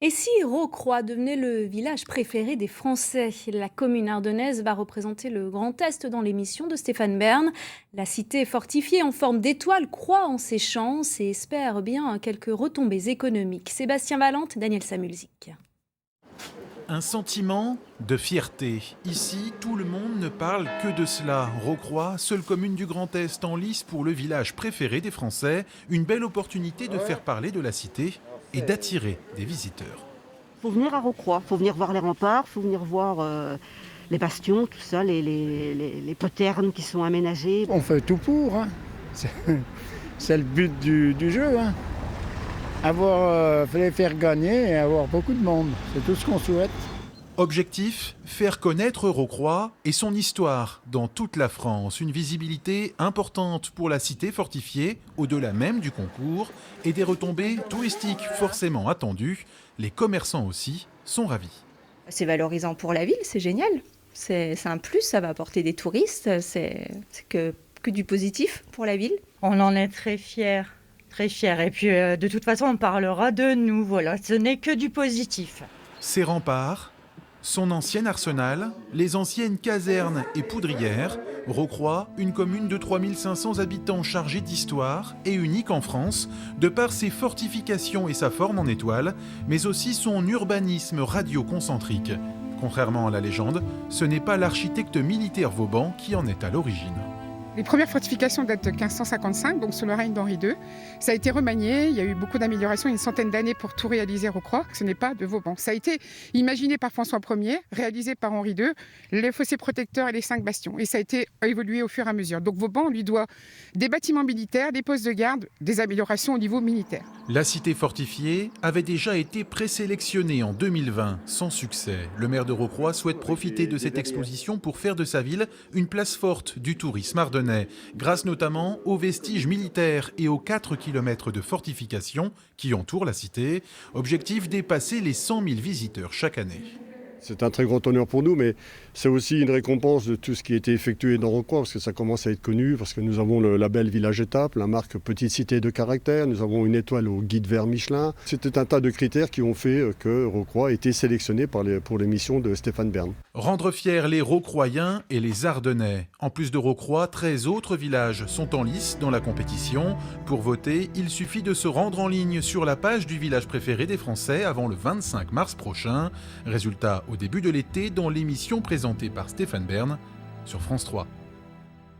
Et si Rocroi devenait le village préféré des Français? La commune ardennaise va représenter le Grand Est dans l'émission de Stéphane Bern. La cité fortifiée en forme d'étoile croit en ses chances et espère bien quelques retombées économiques. Sébastien Valente, Daniel Samulzik. Un sentiment de fierté. Ici, tout le monde ne parle que de cela. Rocroi, seule commune du Grand Est en lice pour le village préféré des Français, une belle opportunité de faire parler de la cité et d'attirer des visiteurs. Faut venir à Rocroi, faut venir voir les remparts, faut venir voir les bastions, tout ça, les poternes qui sont aménagées. On fait tout pour, hein. C'est c'est le but du jeu, hein. Les faire gagner et avoir beaucoup de monde, c'est tout ce qu'on souhaite. Objectif, faire connaître Rocroi et son histoire dans toute la France. Une visibilité importante pour la cité fortifiée, au-delà même du concours, et des retombées touristiques forcément attendues. Les commerçants aussi sont ravis. C'est valorisant pour la ville, c'est génial. C'est un plus, ça va apporter des touristes, c'est que du positif pour la ville. On en est très fiers, très fiers. Et puis de toute façon, on parlera de nous, voilà, ce n'est que du positif. Ses remparts, son ancien arsenal, les anciennes casernes et poudrières, Rocroi, une commune de 3500 habitants chargée d'histoire et unique en France, de par ses fortifications et sa forme en étoile, mais aussi son urbanisme radio-concentrique. Contrairement à la légende, ce n'est pas l'architecte militaire Vauban qui en est à l'origine. Les premières fortifications datent de 1555, donc sous le règne d'Henri II. Ça a été remanié, il y a eu beaucoup d'améliorations, une centaine d'années pour tout réaliser Rocroi. Ce n'est pas de Vauban. Ça a été imaginé par François Ier, réalisé par Henri II, les fossés protecteurs et les 5 bastions. Et ça a été évolué au fur et à mesure. Donc Vauban, on lui doit des bâtiments militaires, des postes de garde, des améliorations au niveau militaire. La cité fortifiée avait déjà été présélectionnée en 2020, sans succès. Le maire de Rocroi souhaite profiter de cette exposition pour faire de sa ville une place forte du tourisme ardennais, grâce notamment aux vestiges militaires et aux 4 km de fortifications qui entourent la cité. Objectif, dépasser les 100 000 visiteurs chaque année. C'est un très grand honneur pour nous, mais c'est aussi une récompense de tout ce qui a été effectué dans Rocroi, parce que ça commence à être connu, parce que nous avons le label Village Étape, la marque Petite Cité de Caractère, nous avons une étoile au guide vert Michelin. C'était un tas de critères qui ont fait que Rocroi a été sélectionné pour l'émission de Stéphane Bern. Rendre fiers les Rocroyens et les Ardennais. En plus de Rocroi, 13 autres villages sont en lice dans la compétition. Pour voter, il suffit de se rendre en ligne sur la page du village préféré des Français avant le 25 mars prochain. Résultat au début de l'été dans l'émission présentée par Stéphane Bern sur France 3.